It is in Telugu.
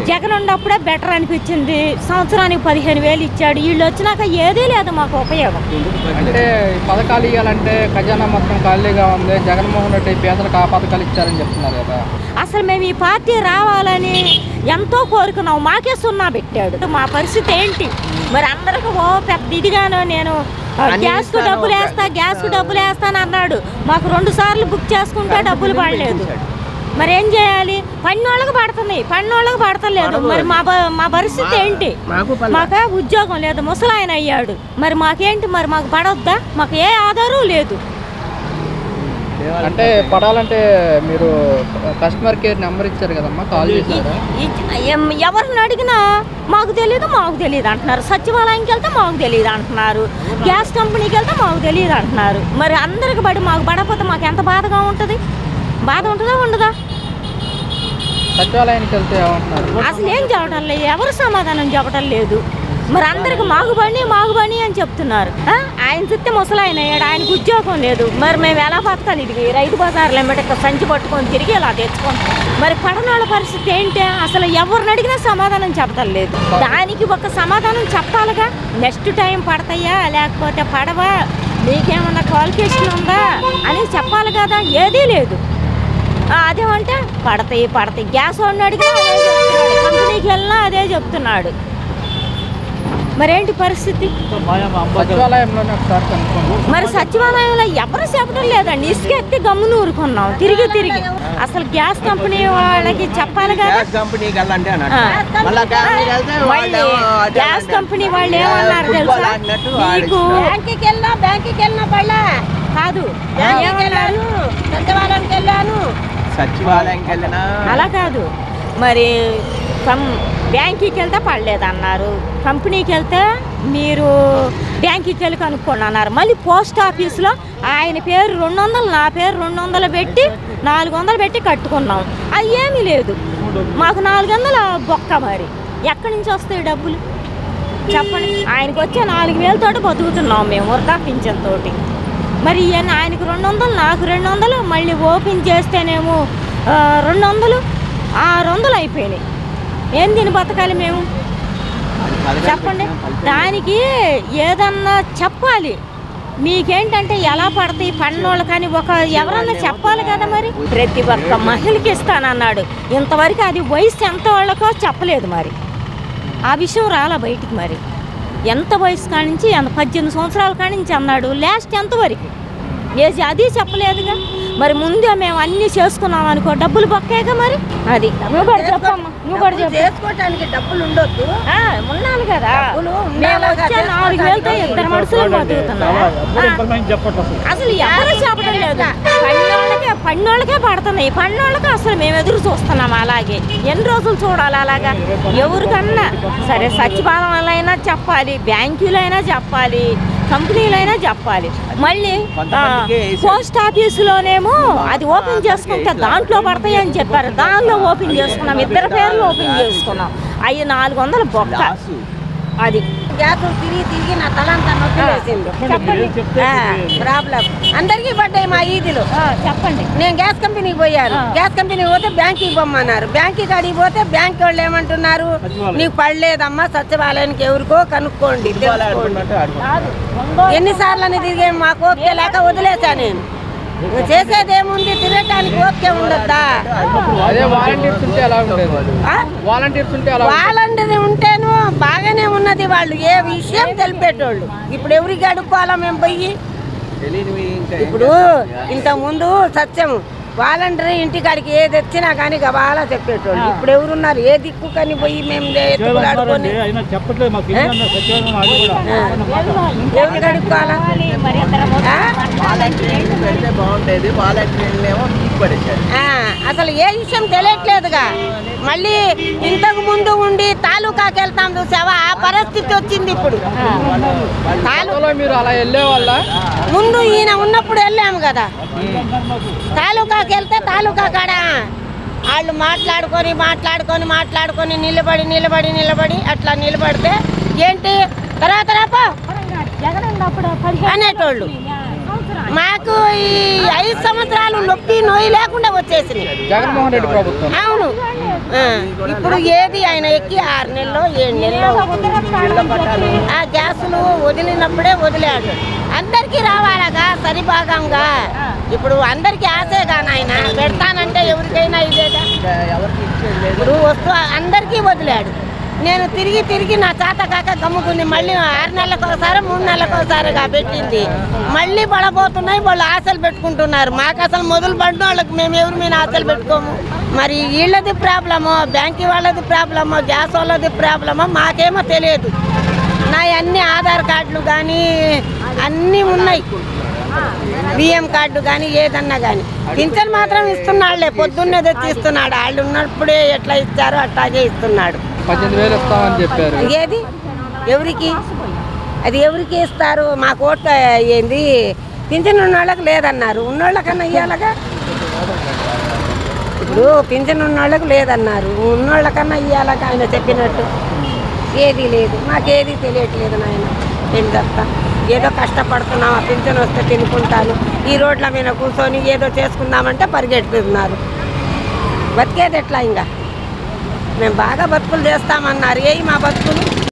జగన్ ఉన్నప్పుడే బెటర్ అనిపించింది. సంవత్సరానికి 15,000 ఇచ్చాడు. వీళ్ళు వచ్చినాక ఏదీ లేదు మాకు ఉపయోగం. అంటే పథకాలు ఇవ్వాలంటే ఖజానా మొత్తం ఖాళీగా ఉంది. జగన్మోహన్ రెడ్డి పేదలకు ఆ పథకాలు ఇచ్చారని చెప్తున్నారు కదా. అసలు మేము ఈ పార్టీ రావాలని ఎంతో కోరుకున్నాం. మాకే సున్నా పెట్టాడు. మా పరిస్థితి ఏంటి మరి? అందరికి ఓ పెద్ద ఇదిగాను నేను గ్యాస్కు డబ్బులు వేస్తాను అన్నాడు. మాకు 2 సార్లు బుక్ చేసుకుంటే డబ్బులు పడలేదు. మరి ఏం చేయాలి? పన్నోళ్ళకి పడతలేదు. మరి మా పరిస్థితి ఏంటి? మాకు ఉద్యోగం లేదు, ముసలాయన అయ్యాడు. మరి మాకేంటి? మరి మాకు పడొద్దా? మాకు ఏ ఆధారం లేదు. అంటే పడాలంటే మీరు కస్టమర్ కేర్ నెంబర్ ఇచ్చారు కదమ్మా, కాల్ చేశారా? ఎవరిని అడిగినా మాకు తెలియదు అంటున్నారు. సచివాలయంకి వెళ్తే మాకు తెలియదు అంటున్నారు. గ్యాస్ కంపెనీకి వెళ్తే మాకు తెలియదు అంటున్నారు. మరి అందరికి మాకు పడకపోతే మాకు ఎంత బాధగా ఉంటుంది? బాధ ఉంటుందా ఉండదా? సచివాలయానికి వెళ్తే ఏమంటున్నారు? అసలు ఏం చెప్పడం లేదు, ఎవరు సమాధానం చెప్పడం లేదు. మరి అందరికి మాకు బని అని చెప్తున్నారు. ఆయన చూస్తే ముసలాయన అయ్యాడు, ఆయనకు ఉద్యోగం లేదు. మరి మేము ఎలా బతకాలి? ఇది రైతు బజార్లో ఎమ్మట సంచి పట్టుకొని తిరిగి ఇలా తెచ్చుకుంటాం. మరి పడనోళ్ళ పరిస్థితి ఏంటి? అసలు ఎవరిని అడిగినా సమాధానం చెప్పడం లేదు. దానికి ఒక సమాధానం చెప్పాలిగా. నెక్స్ట్ టైం పడతాయా లేకపోతే పడవా, నీకేమన్నా క్వాలిఫికేషన్ ఉందా అని చెప్పాలి కదా. ఏదీ లేదు. అదేమంటే పడతాయి. గ్యాస్ వాడిని అడిగినా అదే చెప్తున్నాడు, కంపెనీకి వెళ్ళినా అదే చెప్తున్నాడు. మరేంటి పరిస్థితి? మరి సచివాలయంలో ఎవరు చెప్పడం లేదండి. ఇసుక ఎత్తి గమ్మును ఊరుకున్నాం తిరిగి. అసలు గ్యాస్ కంపెనీ వాళ్ళకి చెప్పాలి కదా. గ్యాస్ కంపెనీ వాళ్ళు ఏమన్నారు తెలుసా? మీకు బ్యాంకుకి వెళ్ళినా కాదు, సచివాలయంకి వెళ్ళినా అలా కాదు. మరి బ్యాంకుకి వెళ్తే పడలేదన్నారు. కంపెనీకి వెళ్తే మీరు బ్యాంకుకి వెళ్ళి కనుక్కోండి అన్నారు. మళ్ళీ పోస్ట్ ఆఫీస్లో ఆయన పేరు 200, నా పేరు 200 పెట్టి 400 పెట్టి కట్టుకున్నాం. అది ఏమీ లేదు. మాకు 400 బొక్క. మరి ఎక్కడి నుంచి వస్తాయి డబ్బులు చెప్పండి? ఆయనకు వచ్చే 4,000 తోటి బతుకుతున్నాం మేము, వృద్ధా పింఛన్ తోటి. మరి ఆయనకు 200, నాకు 200, మళ్ళీ ఓపెన్ చేస్తేనేమో 200, 600 అయిపోయినాయి. ఏం తిని బతకాలి మేము చెప్పండి? దానికి ఏదన్నా చెప్పాలి. మీకేంటంటే ఎలా పడతాయి పన్నోళ్ళు కానీ ఎవరన్నా చెప్పాలి కదా. మరి ప్రతి ఒక్క మహిళకి ఇస్తానన్నాడు. ఇంతవరకు అది వయసు ఎంత వాళ్ళకో చెప్పలేదు. మరి ఆ విషయం రాలా బయటికి. మరి ఎంత వయసు కానించి 18 సంవత్సరాల కానించి అన్నాడు. లాస్ట్ ఎంతవరకు ఏజ్ అది చెప్పలేదుగా. మరి ముందే మేము అన్నీ చేసుకున్నాం అనుకో, డబ్బులు పక్కాయిగా. మరి అది నువ్వు కూడా చెప్పమ్మా, చేసుకోవడానికి డబ్బులు ఉండొద్దు. ఉన్నాను కదా. మేము వచ్చే 4,000తో 2 మనుషులు బతుకుతున్నాం. అసలు ఎవరు చెప్పడం లేదు. పన్నోళ్ళకే పడుతున్నాయి. పన్నోళ్ళకి అసలు మేము ఎదురు చూస్తున్నాం. అలాగే ఎన్ని రోజులు చూడాలి అలాగా? ఎవరికన్నా సరే సచివాలయంలో అయినా చెప్పాలి, బ్యాంకులైనా చెప్పాలి, కంపెనీలైనా చెప్పాలి. మళ్ళీ పోస్ట్ ఆఫీసులోనేమో అది ఓపెన్ చేసుకుంటే దాంట్లో పడతాయి అని చెప్పారు. దానిలో ఓపెన్ చేసుకున్నాం, 2 పేర్లు ఓపెన్ చేసుకున్నాం. అవి 400 బొక్క. అది గ్యాస్ తిరిగి నా తలంతా నొప్పి వేసింది. ప్రాబ్లం అందరికీ పడ్డాయి మా ఈదిలో. చెప్పండి. నేను గ్యాస్ కంపెనీకి పోయాను. గ్యాస్ కంపెనీకి పోతే బ్యాంకుకి పోమన్నారు. బ్యాంకుకి అడిగి పోతే బ్యాంక్ వాళ్ళు ఏమంటున్నారు? నీకు పడలేదమ్మా, సచివాలయానికి ఎవరికో కనుక్కోండి. ఎన్నిసార్లు అని తిరిగే మాకు ఓకే లేక వదిలేసా. నేను చేసేదేముంది? తిరగటానికి ఓకే ఉండద్దా? వాలంటీర్ ఉంటేను బాగానే ఉన్నది. వాళ్ళు ఏ విషయం తెలిపేటోళ్ళు. ఇప్పుడు ఎవరికి అడుక్కోవాలా మేము పోయి? ఇప్పుడు ఇంతకుముందు సత్యం వాలంటీర్ ఇంటికాడికి ఏది వచ్చినా కానీ గబాలా చెప్పేటోళ్ళు. ఇప్పుడు ఎవరున్నారు? ఏ దిక్కు కానీ పోయి మేము అడుక్కొని ఎవరికి అడుక్కోవాలా? అసలు ఏ విషయం తెలియట్లేదుగా. మళ్ళీ ఇంతకు ముందు ఉండి తాలూకాకి వెళ్తాం చూసావా, ఆ పరిస్థితి వచ్చింది ఇప్పుడు. ముందు ఈయన ఉన్నప్పుడు వెళ్ళాము కదా. తాలూకాకి వెళ్తే తాలూకా కాడ వాళ్ళు మాట్లాడుకొని నిలబడి అట్లా నిలబడితే ఏంటి తర్వాత అనేటోళ్ళు. మాకు ఈ 5 సంవత్సరాలు నొప్పి నొయ్యి లేకుండా వచ్చేసింది. జగన్మోహన్ రెడ్డి ప్రభుత్వం. అవును, ఇప్పుడు ఏది ఆయన ఎక్కి 6 నెలలో 7 నెలలో ఆ గ్యాసులు వదిలినప్పుడే వదిలాడు. అందరికీ రావాలగా సరిభాగంగా. ఇప్పుడు అందరికీ ఆశేగా నాయన, పెడతానంటే ఎవరికైనా ఇదేగా. ఇప్పుడు వస్తూ అందరికీ వదిలాడు. నేను తిరిగి తిరిగి నా చేత కాక గమ్ముకుంది. మళ్ళీ 6 నెలలకు ఒకసారి 3 నెలలకు ఒకసారిగా పెట్టింది. మళ్ళీ పడబోతున్నాయి. వాళ్ళు ఆశలు పెట్టుకుంటున్నారు. మాకు అసలు మొదలు పడిన వాళ్ళకి మేము ఎవరి మీద ఆశలు పెట్టుకోము. మరి వీళ్ళది ప్రాబ్లమో, బ్యాంకు వాళ్ళది ప్రాబ్లమో, గ్యాస్ వాళ్ళది ప్రాబ్లమో మాకేమో తెలియదు. నా అన్ని ఆధార్ కార్డులు కానీ అన్నీ ఉన్నాయి, బియ్యం కార్డు కానీ ఏదన్నా కానీ. పింఛన్ మాత్రం ఇస్తున్నాడులే, పొద్దున్నే తెచ్చి ఇస్తున్నాడు. వాళ్ళు ఉన్నప్పుడే ఎట్లా ఇచ్చారో అట్లాగే ఇస్తున్నాడు. 18,000 ఇస్తామని చెప్పారు. ఏది ఎవరికి, అది ఎవరికి ఇస్తారు? మాకు ఓటు ఏంది, పింఛన్ ఉన్న వాళ్ళకి లేదన్నారు, ఉన్నోళ్ళకన్నా ఇవ్వాలగా. ఇప్పుడు పింఛన్ ఉన్న వాళ్ళకి లేదన్నారు, ఉన్నోళ్ళకన్నా ఇవ్వాలగా ఆయన చెప్పినట్టు. ఏది లేదు, మాకేది తెలియట్లేదు నాయన. ఏం చెప్తా, ఏదో కష్టపడుతున్నాం, ఆ పింఛన్ వస్తే తినుకుంటాను. ఈ రోడ్ల మీద కూర్చొని ఏదో చేసుకుందామంటే పరిగెట్టుతున్నారు. బతికేది ఎట్లా? ఇంకా మేము బాగా బతుకులు చేస్తామన్నారు. మా బతుకులు